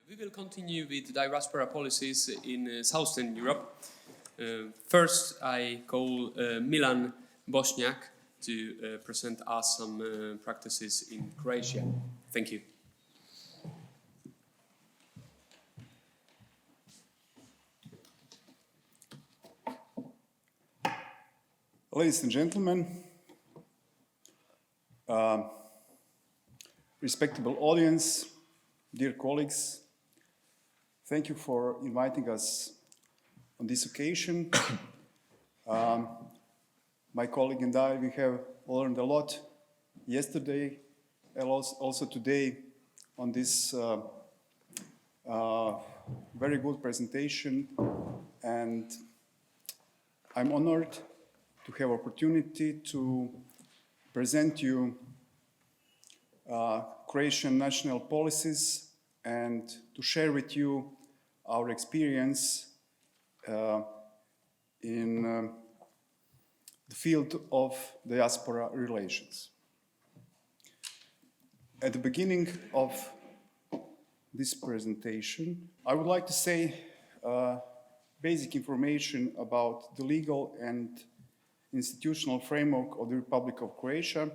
We will continue with diaspora policies in Southern Europe. First, I call Milan Bošnjak to present us some practices in Croatia. Thank you. Ladies and gentlemen, respectable audience, dear colleagues, thank you for inviting us on this occasion. My colleague and I, we have learned a lot yesterday and also today on this very good presentation, and I'm honored to have opportunity to present you Croatian national policies and to share with you our experience in the field of diaspora relations. At the beginning of this presentation, I would like to say basic information about the legal and institutional framework of the Republic of Croatia,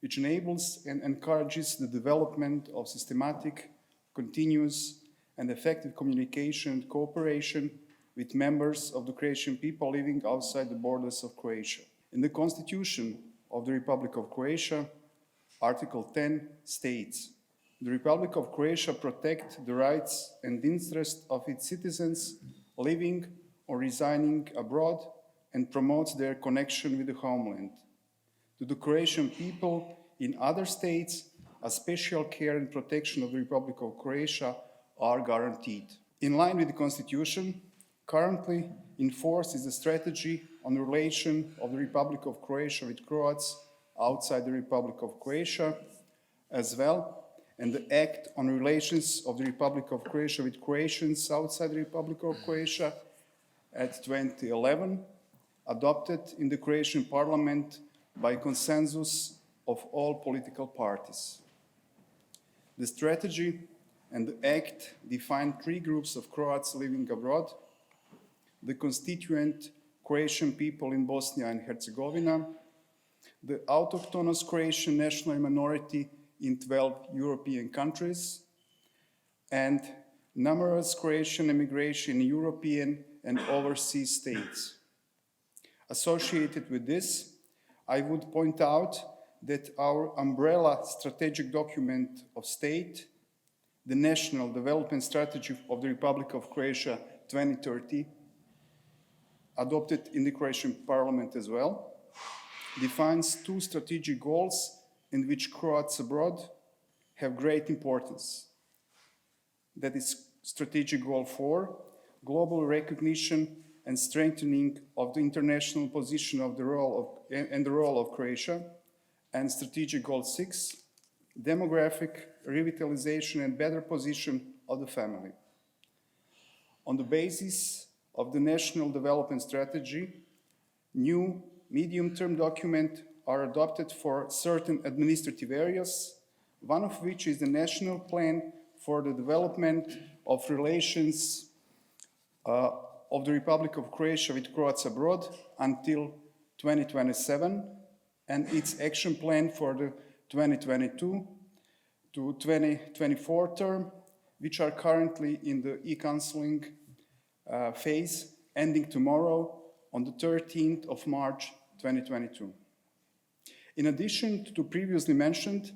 which enables and encourages the development of systematic, continuous, and effective communication and cooperation with members of the Croatian people living outside the borders of Croatia. In the Constitution of the Republic of Croatia, Article 10 states, "The Republic of Croatia protects the rights and interests of its citizens living or residing abroad and promotes their connection with the homeland. To the Croatian people in other states, a special care and protection of the Republic of Croatia are guaranteed." In line with the Constitution, currently in force is a strategy on the relation of the Republic of Croatia with Croats outside the Republic of Croatia as well, and the Act on Relations of the Republic of Croatia with Croatians outside the Republic of Croatia at 2011, adopted in the Croatian Parliament by consensus of all political parties. The strategy and the Act define three groups of Croats living abroad: the constituent Croatian people in Bosnia and Herzegovina, the autochthonous Croatian national minority in 12 European countries, and numerous Croatian immigration in European and overseas states. Associated with this, I would point out that our umbrella strategic document of state, the National Development Strategy of the Republic of Croatia 2030, adopted in the Croatian Parliament as well, defines two strategic goals in which Croats abroad have great importance. That is strategic goal 4, global recognition and strengthening of the international position of the role of Croatia, and strategic goal 6, demographic revitalization and better position of the family. On the basis of the National Development Strategy, new medium-term documents are adopted for certain administrative areas, one of which is the National Plan for the Development of Relations of the Republic of Croatia with Croats abroad until 2027, and its action plan for the 2022 to 2024 term, which are currently in the e-counseling phase, ending tomorrow on the 13th of March 2022. In addition to previously mentioned,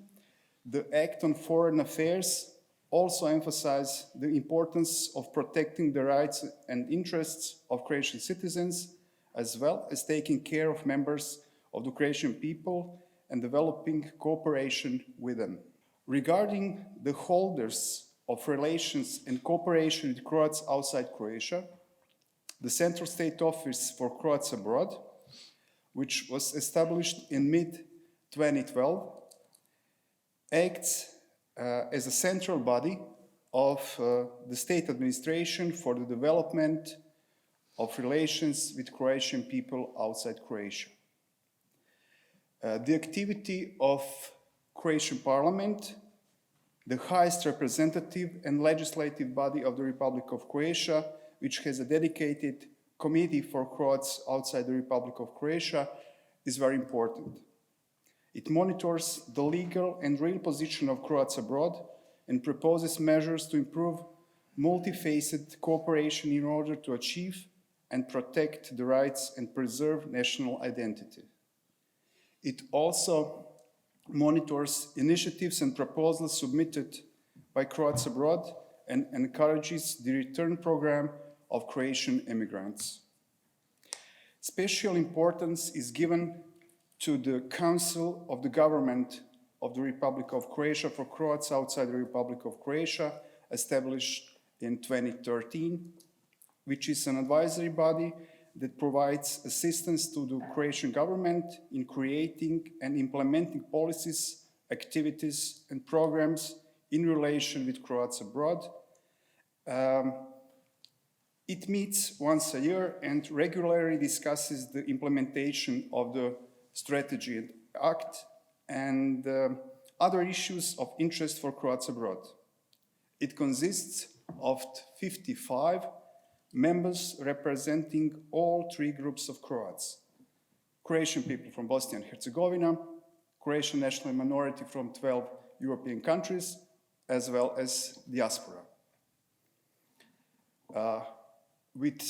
the Act on Foreign Affairs also emphasizes the importance of protecting the rights and interests of Croatian citizens, as well as taking care of members of the Croatian people and developing cooperation with them. Regarding the holders of relations and cooperation with Croats outside Croatia, the Central State Office for Croats Abroad, which was established in mid-2012, acts as a central body of the state administration for the development of relations with Croatian people outside Croatia. The activity of Croatian Parliament the highest representative and legislative body of the Republic of Croatia, which has a dedicated committee for Croats outside the Republic of Croatia, is very important. It monitors the legal and real position of Croats abroad and proposes measures to improve multifaceted cooperation in order to achieve and protect the rights and preserve national identity. It also monitors initiatives and proposals submitted by Croats abroad and encourages the return program of Croatian immigrants. Special importance is given to the Council of the Government of the Republic of Croatia for Croats outside the Republic of Croatia, established in 2013, which is an advisory body that provides assistance to the Croatian government in creating and implementing policies, activities, and programs in relation with Croats abroad. It meets once a year and regularly discusses the implementation of the strategy and act and other issues of interest for Croats abroad. It consists of 55 members representing all three groups of Croats: Croatian people from Bosnia and Herzegovina, Croatian national minority from 12 European countries, as well as Diaspora. With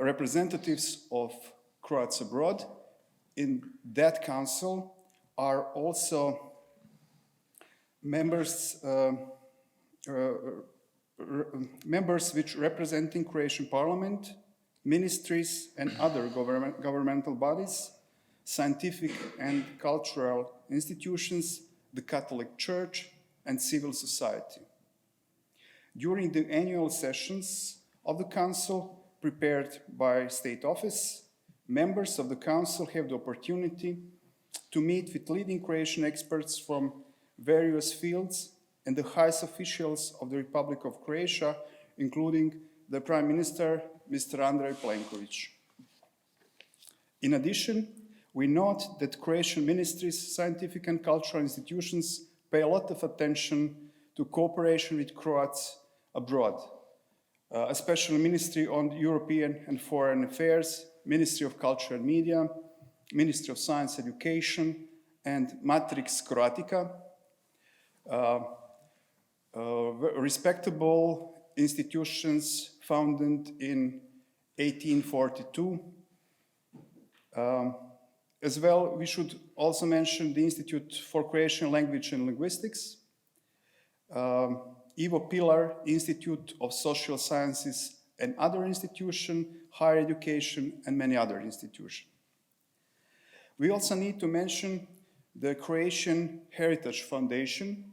representatives of Croats abroad, in that council are also members which representing Croatian parliament, ministries and other governmental bodies, scientific and cultural institutions, the Catholic Church and civil society. During the annual sessions of the Council, prepared by State Office, members of the Council have the opportunity to meet with leading Croatian experts from various fields and the highest officials of the Republic of Croatia, including the Prime Minister, Mr. Andrej Plenković. In addition, we note that Croatian ministries, scientific and cultural institutions pay a lot of attention to cooperation with Croats abroad, especially Ministry on European and Foreign Affairs, Ministry of Culture and Media, Ministry of Science Education, and Matrix Croatica, respectable institutions founded in 1842. As well, we should also mention the Institute for Croatian Language and Linguistics, Ivo Pilar Institute of Social Sciences and other institutions, higher education, and many other institutions. We also need to mention the Croatian Heritage Foundation,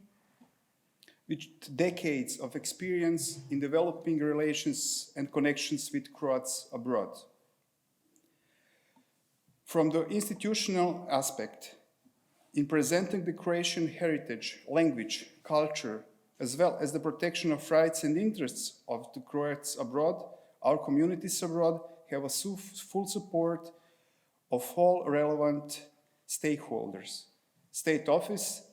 with decades of experience in developing relations and connections with Croats abroad. From the institutional aspect, in presenting the Croatian heritage, language, culture, as well as the protection of rights and interests of the Croats abroad, our communities abroad have a full support of all relevant stakeholders. State Office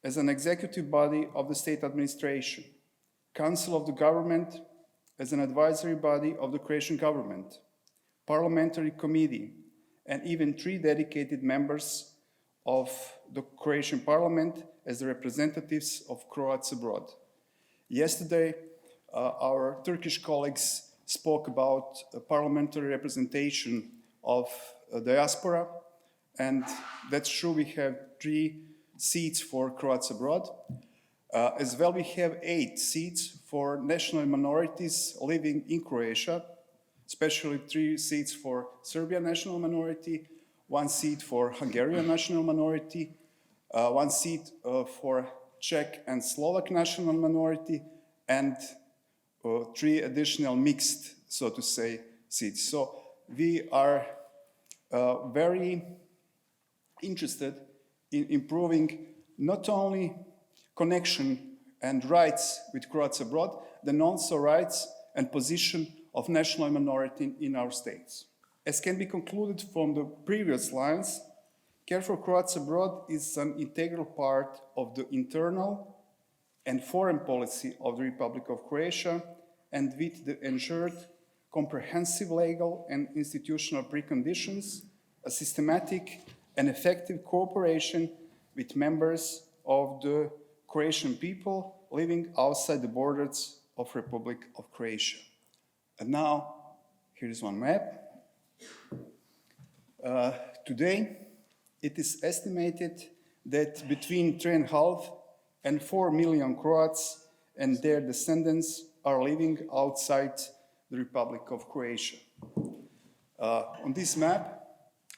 as an executive body of the state administration, Council of the Government as an advisory body of the Croatian government, Parliamentary Committee, and even 3 dedicated members of the Croatian Parliament as the representatives of Croats abroad. Yesterday, our Turkish colleagues spoke about parliamentary representation of diaspora, and that's true, we have 3 seats for Croats abroad. As well, we have 8 seats for national minorities living in Croatia, especially 3 seats for Serbian national minority, 1 seat for Hungarian national minority, 1 seat for Czech and Slovak national minority, and 3 additional mixed, so to say, seats. So we are very interested in improving not only connection and rights with Croats abroad, then also rights and position of national minority in our states. As can be concluded from the previous lines, care for Croats abroad is an integral part of the internal and foreign policy of the Republic of Croatia, and with the ensured comprehensive legal and institutional preconditions, a systematic and effective cooperation with members of the Croatian people living outside the borders of Republic of Croatia. And now, here is one map. Today, it is estimated that between 3.5 and 4 million Croats and their descendants are living outside the Republic of Croatia. On this map,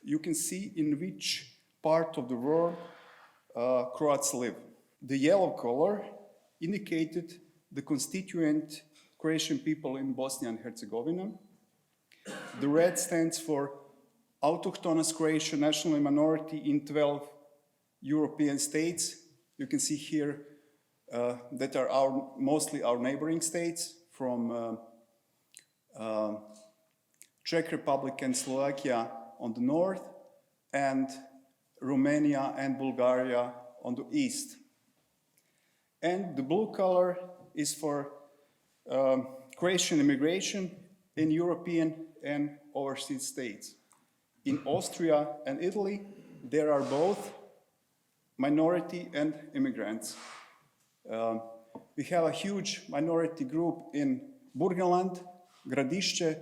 you can see in which part of the world Croats live. The yellow color indicated the constituent Croatian people in Bosnia and Herzegovina. The red stands for autochthonous Croatian national minority in 12 European states. You can see here that are mostly our neighboring states, from Czech Republic and Slovakia on the north, and Romania and Bulgaria on the east. And the blue color is for Croatian immigration in European and overseas states. In Austria and Italy, there are both minority and immigrants. We have a huge minority group in Burgenland, Gradišće,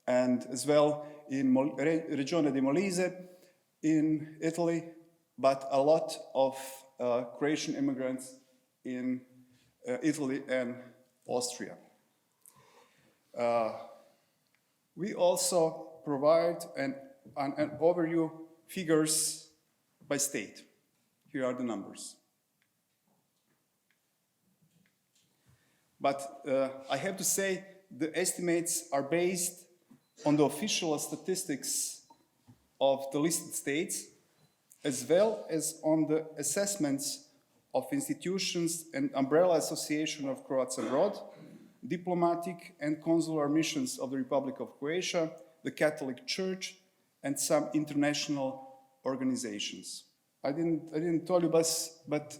and as well in Regione di Molise in Italy, but a lot of Croatian immigrants in Italy and Austria. We also provide an overview figures by state. Here are the numbers. But I have to say the estimates are based on the official statistics of the listed states, as well as on the assessments of institutions and umbrella association of Croats abroad, diplomatic and consular missions of the Republic of Croatia, the Catholic Church, and some international organizations. I didn't tell you, but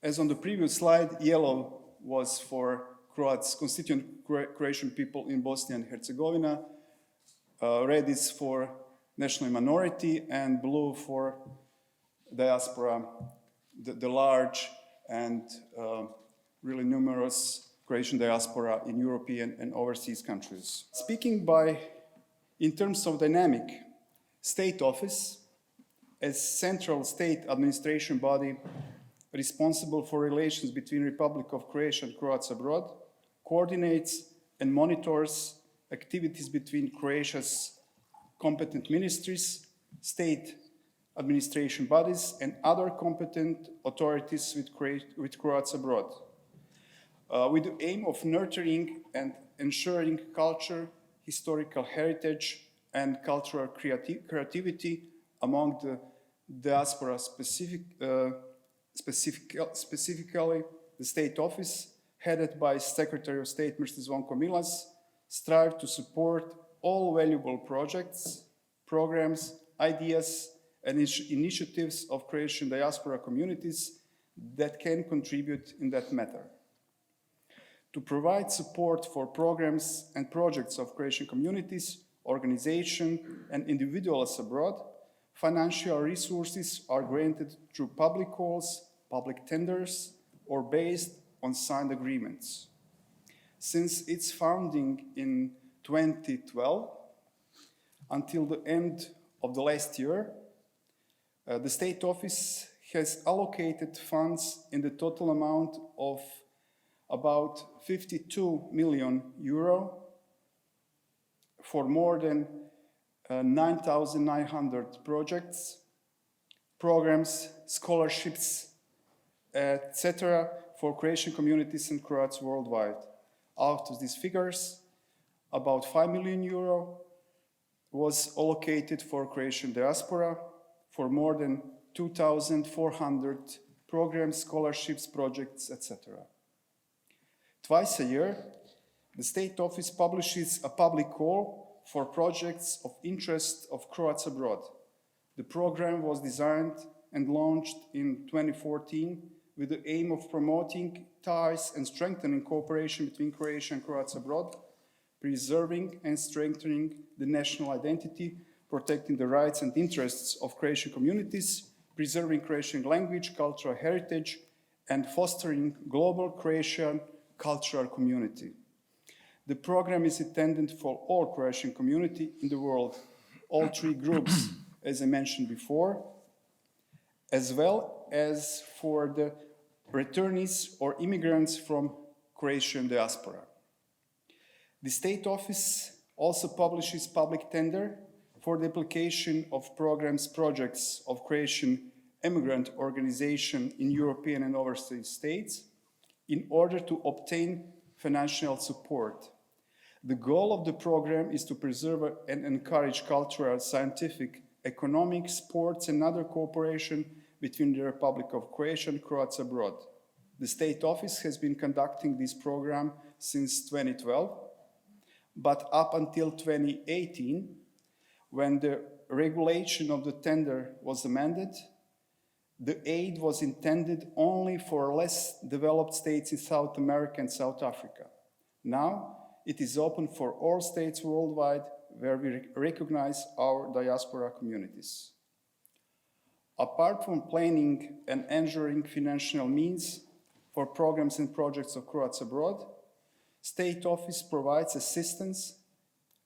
as on the previous slide, yellow was for Croats, constituent Croatian people in Bosnia and Herzegovina, red is for national minority, and blue for diaspora, the large and really numerous Croatian diaspora in European and overseas countries. Speaking in terms of dynamic, State Office, as central state administration body responsible for relations between Republic of Croatia and Croats abroad, coordinates and monitors activities between Croatia's competent ministries, state administration bodies, and other competent authorities with Croats abroad, with the aim of nurturing and ensuring culture, historical heritage, and cultural creativity among the diaspora specifically the State Office, headed by Secretary of State Mr. Zvonko Milas, strive to support all valuable projects, programs, ideas, and initiatives of Croatian diaspora communities that can contribute in that matter. To provide support for programs and projects of Croatian communities, organizations, and individuals abroad, financial resources are granted through public calls, public tenders, or based on signed agreements. Since its founding in 2012, until the end of the last year, the State Office has allocated funds in the total amount of about 52 million euro for more than 9,900 projects, programs, scholarships, etc. for Croatian communities and Croats worldwide. Out of these figures, about 5 million euro was allocated for Croatian diaspora for more than 2,400 programs, scholarships, projects, etc. Twice a year, the State Office publishes a public call for projects of interest of Croats abroad. The program was designed and launched in 2014 with the aim of promoting ties and strengthening cooperation between Croatia and Croats abroad, preserving and strengthening the national identity, protecting the rights and interests of Croatian communities, preserving Croatian language, cultural heritage, and fostering global Croatian cultural community. The program is intended for all Croatian community in the world, all three groups, as I mentioned before, as well as for the returnees or immigrants from Croatian diaspora. The State Office also publishes public tender for the application of projects of Croatian immigrant organization in European and overseas states in order to obtain financial support. The goal of the program is to preserve and encourage cultural, scientific, economic, sports and other cooperation between the Republic of Croatia and Croats abroad. The State Office has been conducting this program since 2012, but up until 2018, when the regulation of the tender was amended, the aid was intended only for less developed states in South America and South Africa. Now, it is open for all states worldwide where we recognize our diaspora communities. Apart from planning and ensuring financial means for programs and projects of Croats abroad, State Office provides assistance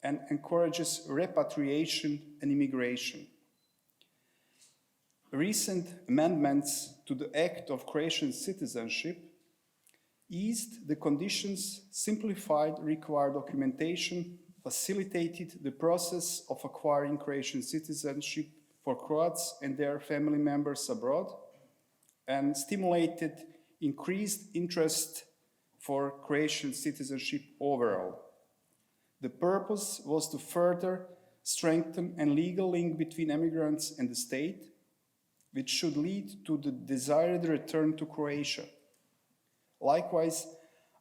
and encourages repatriation and immigration. Recent amendments to the Act of Croatian Citizenship eased the conditions, simplified required documentation, facilitated the process of acquiring Croatian citizenship for Croats and their family members abroad, and stimulated increased interest for Croatian citizenship overall. The purpose was to further strengthen a legal link between immigrants and the state, which should lead to the desired return to Croatia. Likewise,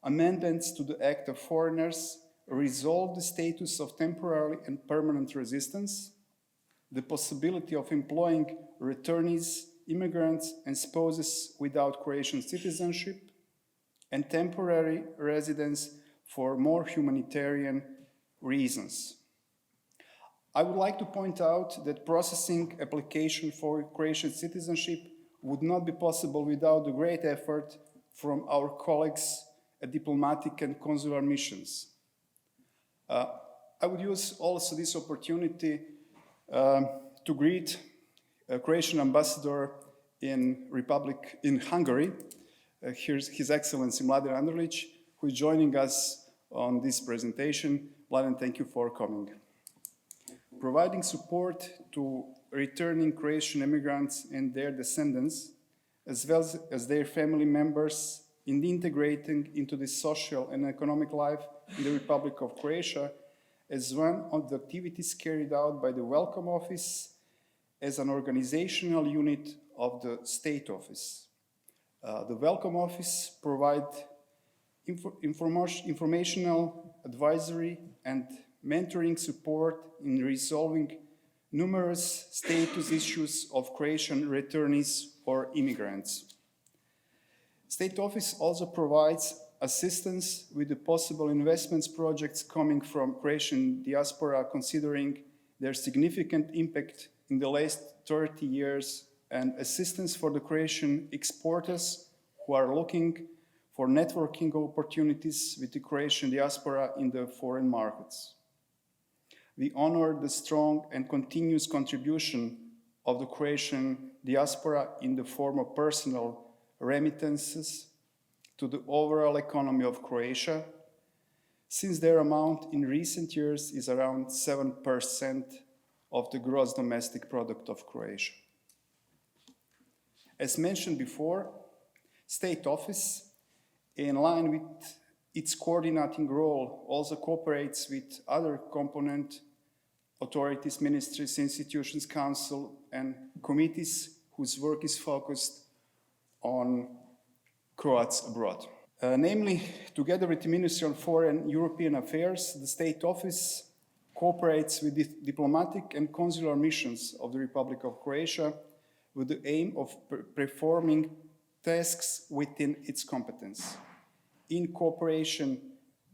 amendments to the Act of Foreigners resolve the status of temporary and permanent residence, the possibility of employing returnees, immigrants, and spouses without Croatian citizenship, and temporary residence for more humanitarian reasons. I would like to point out that processing application for Croatian citizenship would not be possible without the great effort from our colleagues at diplomatic and consular missions. I would use also this opportunity to greet a Croatian ambassador in Hungary. Here's His Excellency Mladin, who is joining us on this presentation. Mladen, thank you for coming. Providing support to returning Croatian immigrants and their descendants, as well as their family members, in integrating into the social and economic life in the Republic of Croatia, as one of the activities carried out by the Welcome Office as an organizational unit of the State Office. The Welcome Office provides informational, advisory, and mentoring support in resolving numerous status issues of Croatian returnees or immigrants. State Office also provides assistance with the possible investments projects coming from Croatian diaspora, considering their significant impact in the last 30 years, and assistance for the Croatian exporters who are looking for networking opportunities with the Croatian diaspora in the foreign markets. We honor the strong and continuous contribution of the Croatian diaspora in the form of personal remittances to the overall economy of Croatia, since their amount in recent years is around 7% of the gross domestic product of Croatia. As mentioned before, State Office, in line with its coordinating role, also cooperates with other component authorities, ministries, institutions, council, and committees whose work is focused on Croats abroad. Namely, together with the Ministry of Foreign European Affairs, the State Office cooperates with the diplomatic and consular missions of the Republic of Croatia, with the aim of performing tasks within its competence. In cooperation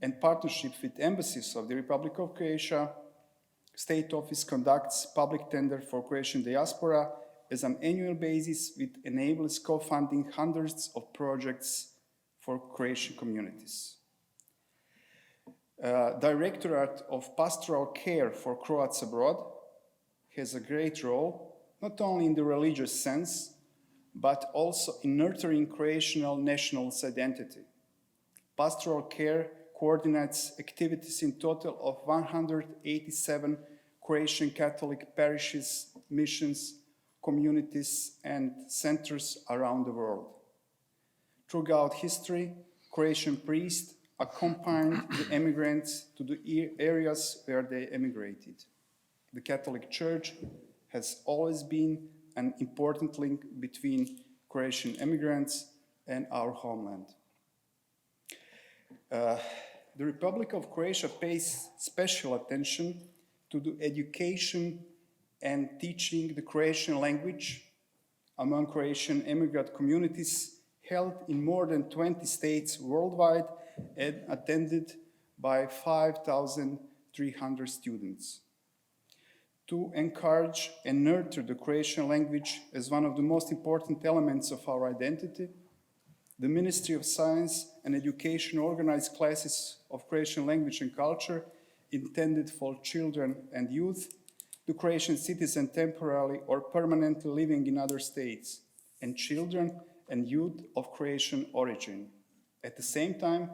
and partnership with embassies of the Republic of Croatia, State Office conducts public tender for Croatian diaspora as an annual basis, which enables co-funding hundreds of projects for Croatian communities. Directorate of Pastoral Care for Croats abroad has a great role, not only in the religious sense, but also in nurturing Croatian national identity. Pastoral care coordinates activities in total of 187 Croatian Catholic parishes, missions, communities, and centers around the world. Throughout history, Croatian priests accompanied the emigrants to the areas where they emigrated. The Catholic Church has always been an important link between Croatian immigrants and our homeland. The Republic of Croatia pays special attention to the education and teaching the Croatian language among Croatian immigrant communities held in more than 20 states worldwide and attended by 5,300 students. To encourage and nurture the Croatian language as one of the most important elements of our identity, the Ministry of Science and Education organized classes of Croatian language and culture intended for children and youth, the Croatian citizen temporarily or permanently living in other states, and children and youth of Croatian origin. At the same time,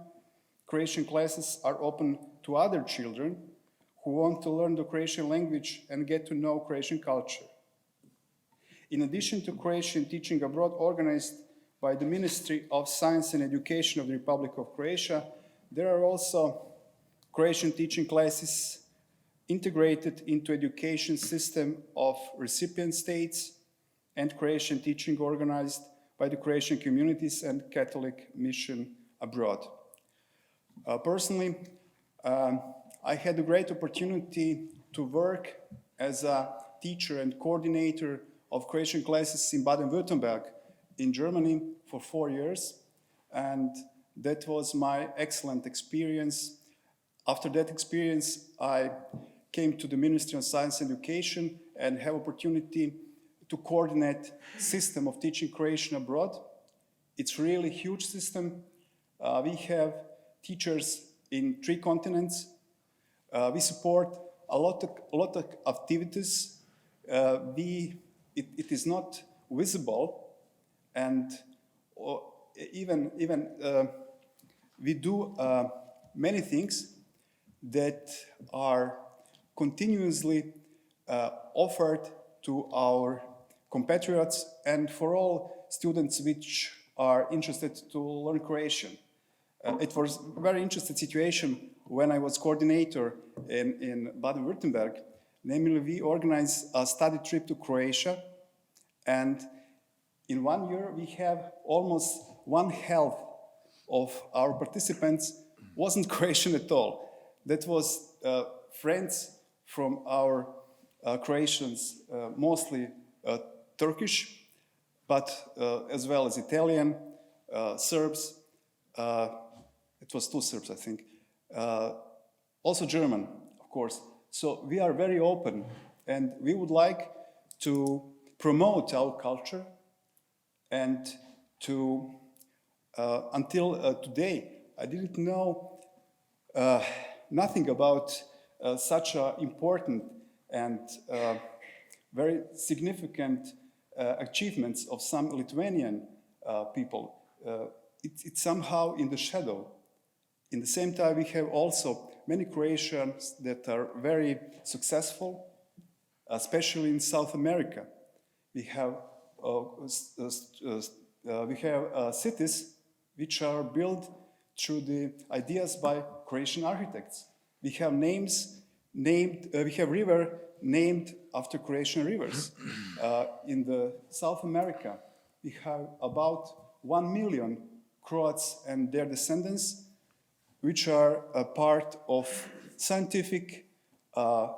Croatian classes are open to other children who want to learn the Croatian language and get to know Croatian culture. In addition to Croatian teaching abroad organized by the Ministry of Science and Education of the Republic of Croatia, there are also Croatian teaching classes integrated into education system of recipient states and Croatian teaching organized by the Croatian communities and Catholic mission abroad. Personally, I had the great opportunity to work as a teacher and coordinator of Croatian classes in Baden-Württemberg in Germany for 4 years, and that was my excellent experience. After that experience, I came to the Ministry of Science and Education and have opportunity to coordinate system of teaching Croatian abroad. It's really a huge system. We have teachers in 3 continents. We support a lot of activities. It is not visible, and even we do many things that are continuously offered to our compatriots and for all students which are interested to learn Croatian. It was a very interesting situation when I was coordinator in Baden-Württemberg. Namely, we organized a study trip to Croatia, and in 1 year we have almost 1/2 of our participants wasn't Croatian at all. That was friends from our Croatians, mostly Turkish, but as well as Italian, Serbs. It was 2 Serbs, I think. Also German, of course. So we are very open, and we would like to promote our culture, and to until today I didn't know nothing about such important and very significant achievements of some Lithuanian people. It's somehow in the shadow. In the same time, we have also many Croatians that are very successful, especially in South America. We have cities which are built through the ideas by Croatian architects. We have we have river named after Croatian rivers. In the South America, we have about 1 million Croats and their descendants, which are a part of scientific,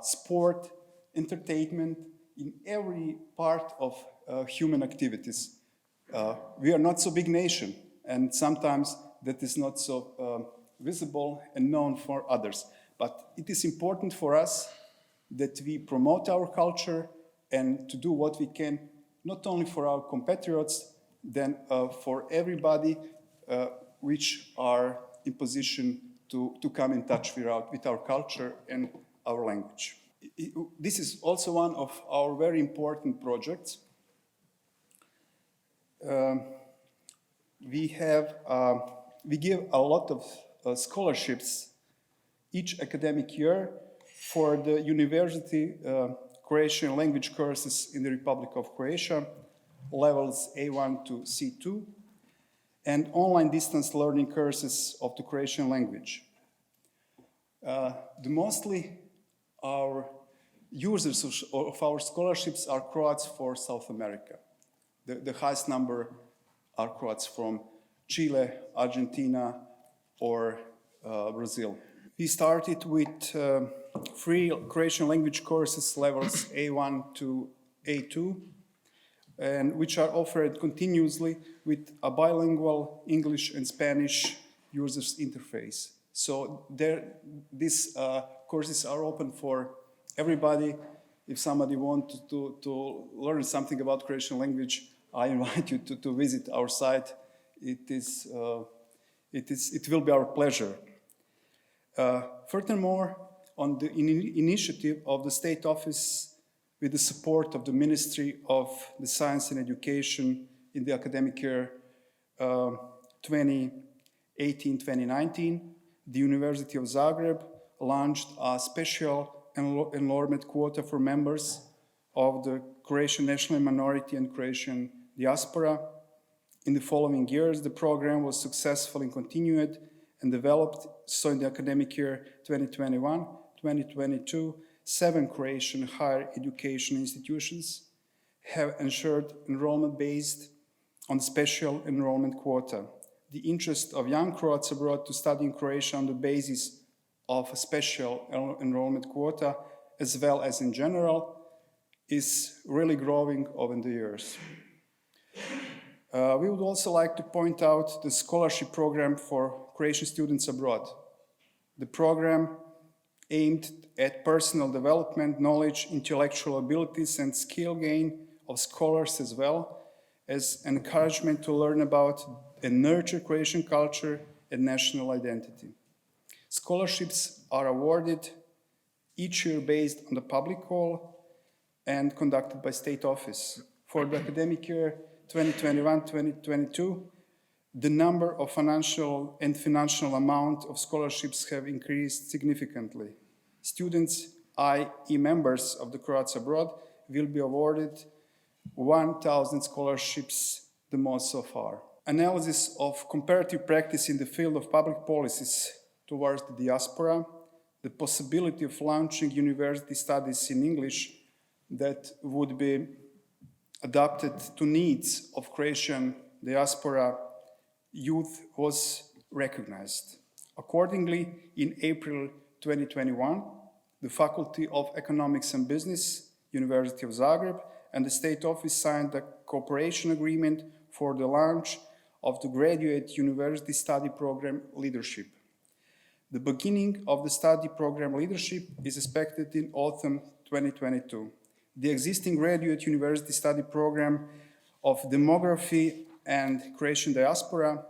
sport, entertainment, in every part of human activities. We are not so big nation, and sometimes that is not so visible and known for others. But it is important for us that we promote our culture and to do what we can, not only for our compatriots, then for everybody which are in position to come in touch with our culture and our language. This is also one of our very important projects. We give a lot of scholarships each academic year for the university Croatian language courses in the Republic of Croatia, levels A1 to C2, and online distance learning courses of the Croatian language. Mostly our users of our scholarships are Croats for South America. The highest number are Croats from Chile, Argentina, or Brazil. We started with free Croatian language courses levels A1 to A2, and which are offered continuously with a bilingual English and Spanish users interface. So these courses are open for everybody. If somebody wants to learn something about Croatian language, I invite you to visit our site. It will be our pleasure. Furthermore, on the initiative of the State Office, with the support of the Ministry of the Science and Education in the academic year 2018-2019, the University of Zagreb launched a special enrollment quota for members of the Croatian national minority and Croatian diaspora. In the following years, the program was successfully continued and developed. So in the academic year 2021-2022, 7 Croatian higher education institutions have ensured enrollment based on special enrollment quota. The interest of young Croats abroad to study in Croatia on the basis of a special enrollment quota, as well as in general, is really growing over the years. We would also like to point out the scholarship program for Croatian students abroad. The program aimed at personal development, knowledge, intellectual abilities, and skill gain of scholars, as well as encouragement to learn about and nurture Croatian culture and national identity. Scholarships are awarded each year based on the public call and conducted by State Office. For the academic year 2021-2022, the number of financial amount of scholarships have increased significantly. Students, i.e. members of the Croats abroad, will be awarded 1,000 scholarships, the most so far. Analysis of comparative practice in the field of public policies towards the diaspora, the possibility of launching university studies in English that would be adapted to needs of Croatian diaspora youth was recognized. Accordingly, in April 2021, the Faculty of Economics and Business, University of Zagreb, and the State Office signed a cooperation agreement for the launch of the Graduate University Study Program Leadership. The beginning of the study program Leadership is expected in autumn 2022. The existing Graduate University Study Program of Demography and Croatian Diaspora,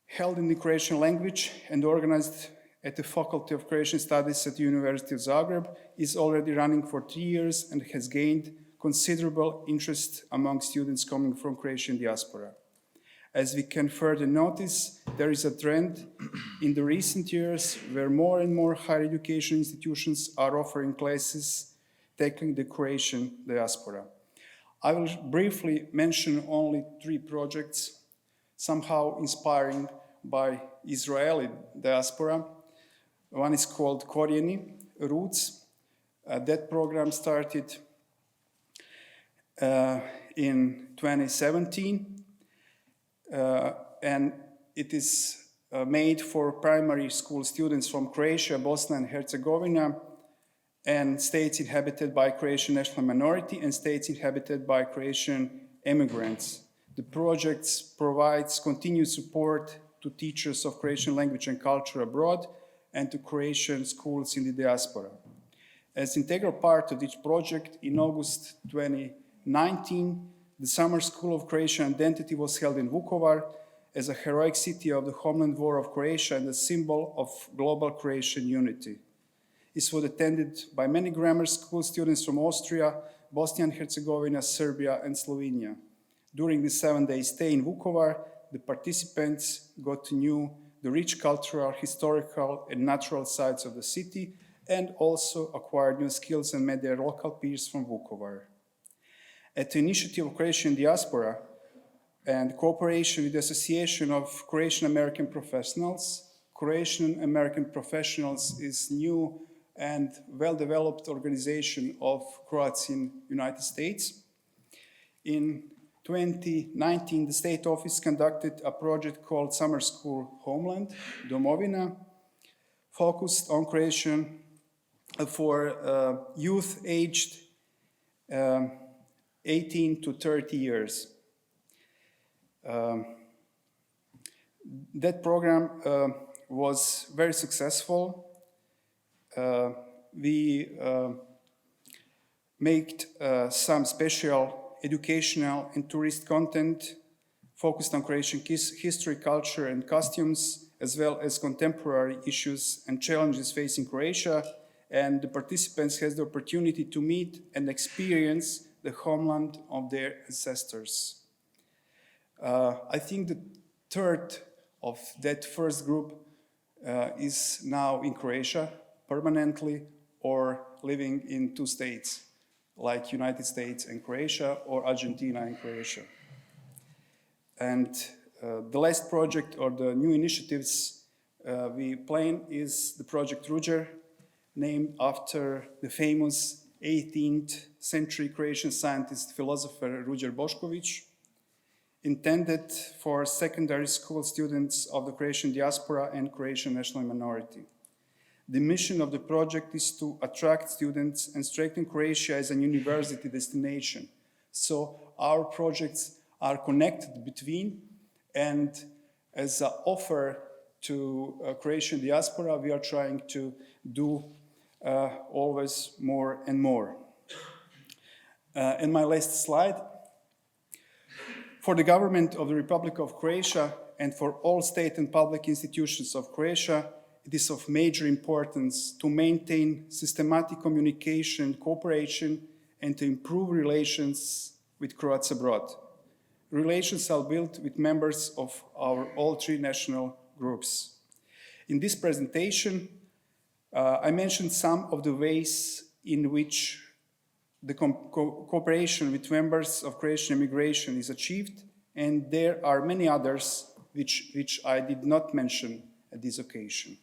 held in the Croatian language and organized at the Faculty of Croatian Studies at the University of Zagreb, is already running for 3 years and has gained considerable interest among students coming from Croatian diaspora. As we can further notice, there is a trend in the recent years where more and more higher education institutions are offering classes tackling the Croatian diaspora. I will briefly mention only 3 projects, somehow inspiring by Israeli diaspora. One is called Korijeni, Roots. That program started in 2017, and it is made for primary school students from Croatia, Bosnia and Herzegovina, and states inhabited by Croatian national minority and states inhabited by Croatian immigrants. The project provides continued support to teachers of Croatian language and culture abroad and to Croatian schools in the diaspora. As integral part of this project, in August 2019, the Summer School of Croatian Identity was held in Vukovar as a heroic city of the homeland war of Croatia and a symbol of global Croatian unity. It was attended by many grammar school students from Austria, Bosnia and Herzegovina, Serbia, and Slovenia. During the 7-day stay in Vukovar, the participants got to know the rich cultural, historical, and natural sides of the city, and also acquired new skills and met their local peers from Vukovar. At the initiative of Croatian Diaspora and cooperation with the Association of Croatian American Professionals, Croatian American Professionals is new and well-developed organization of Croats in United States. In 2019, the state office conducted a project called Summer School Homeland, Domovina, focused on Croatian for youth aged 18 to 30 years. That program was very successful. We made some special educational and tourist content focused on Croatian history, culture, and costumes, as well as contemporary issues and challenges facing Croatia. And the participants has the opportunity to meet and experience the homeland of their ancestors. I think the third of that first group is now in Croatia permanently or living in two states, like United States and Croatia or Argentina and Croatia. And the last project or the new initiatives we plan is the Project Ruđer, named after the famous 18th century Croatian scientist, philosopher Ruđer Bošković, intended for secondary school students of the Croatian diaspora and Croatian national minority. The mission of the project is to attract students and strengthen Croatia as a university destination. So our projects are connected between, and as an offer to Croatian diaspora, we are trying to do always more and more. And my last slide. For the government of the Republic of Croatia and for all state and public institutions of Croatia, it is of major importance to maintain systematic communication, cooperation, and to improve relations with Croats abroad. Relations are built with members of our all three national groups. In this presentation, I mentioned some of the ways in which the cooperation with members of Croatian immigration is achieved, and there are many others which I did not mention at this occasion.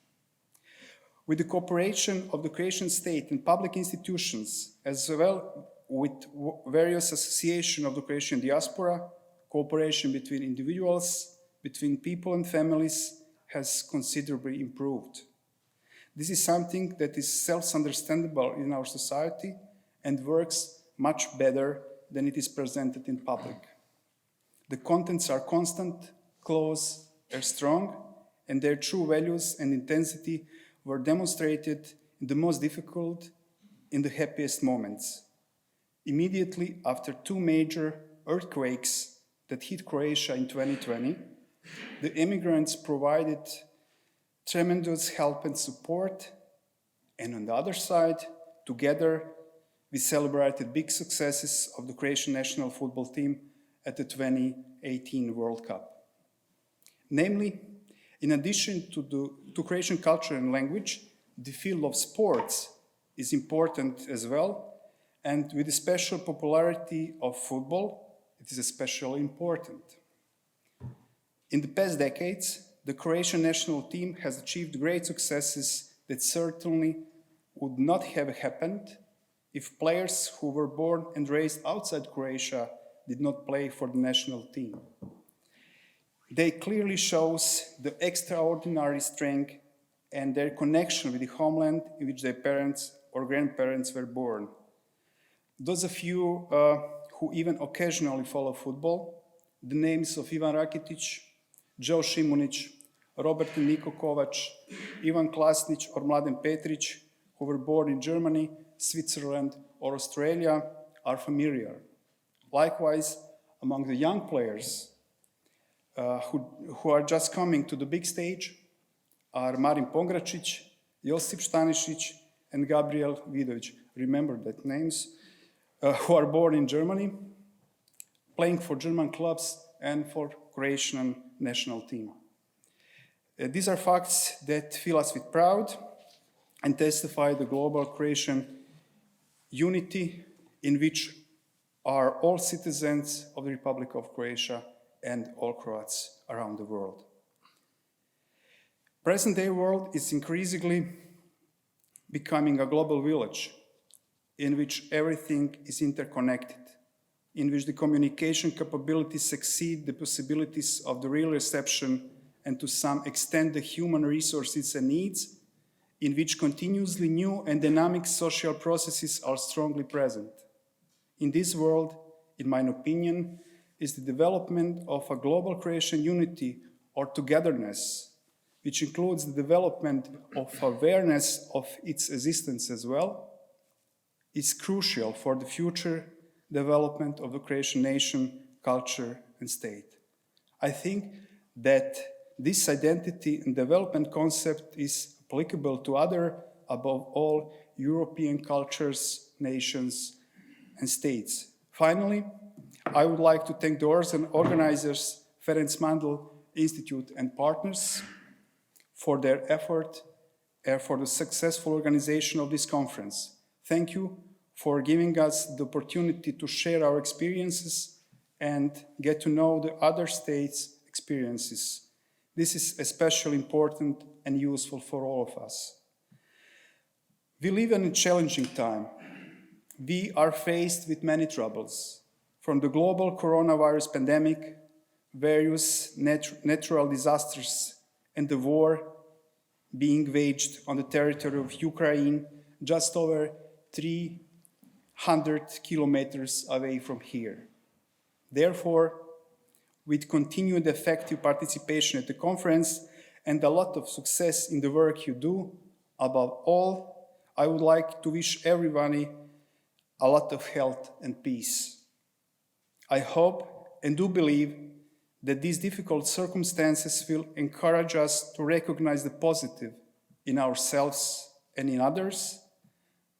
With the cooperation of the Croatian state and public institutions, as well with various associations of the Croatian diaspora, cooperation between individuals, between people and families has considerably improved. This is something that is self-understandable in our society and works much better than it is presented in public. The contents are constant, close, and strong, and their true values and intensity were demonstrated in the most difficult, in the happiest moments. Immediately after two major earthquakes that hit Croatia in 2020, the immigrants provided tremendous help and support, and on the other side, together, we celebrated big successes of the Croatian national football team at the 2018 World Cup. Namely, in addition to Croatian culture and language, the field of sports is important as well, and with the special popularity of football, it is especially important. In the past decades, the Croatian national team has achieved great successes that certainly would not have happened if players who were born and raised outside Croatia did not play for the national team. They clearly shows the extraordinary strength and their connection with the homeland in which their parents or grandparents were born. Those of you who even occasionally follow football, the names of Ivan Rakitic, Joe Šimunić, Robert and Niko Kovac, Ivan Klasnić or Mladen Petrić, who were born in Germany, Switzerland, or Australia, are familiar. Likewise, among the young players who are just coming to the big stage are Marin Pongračić, Josip Stanišić, and Gabriel Vidović. Remember that names, who are born in Germany, playing for German clubs and for Croatian national team. These are facts that fill us with pride and testify the global Croatian unity in which are all citizens of the Republic of Croatia and all Croats around the world. Present-day world is increasingly becoming a global village in which everything is interconnected, in which the communication capabilities exceed the possibilities of the real reception and to some extent the human resources and needs, in which continuously new and dynamic social processes are strongly present. In this world, in my opinion, is the development of a global Croatian unity or togetherness, which includes the development of awareness of its existence as well, is crucial for the future development of the Croatian nation, culture, and state. I think that this identity and development concept is applicable to other, above all, European cultures, nations, and states. Finally, I would like to thank the organizers, Ferenc Mádl Institute and partners, for their effort and for the successful organization of this conference. Thank you for giving us the opportunity to share our experiences and get to know the other states' experiences. This is especially important and useful for all of us. We live in a challenging time. We are faced with many troubles, from the global coronavirus pandemic, various natural disasters, and the war being waged on the territory of Ukraine, just over 300 kilometers away from here. Therefore, with continued effective participation at the conference and a lot of success in the work you do, above all, I would like to wish everybody a lot of health and peace. I hope and do believe that these difficult circumstances will encourage us to recognize the positive in ourselves and in others,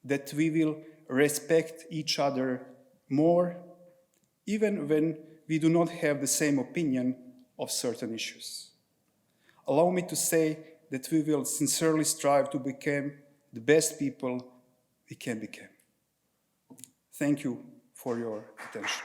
that we will respect each other more, even when we do not have the same opinion of certain issues. Allow me to say that we will sincerely strive to become the best people we can become. Thank you for your attention.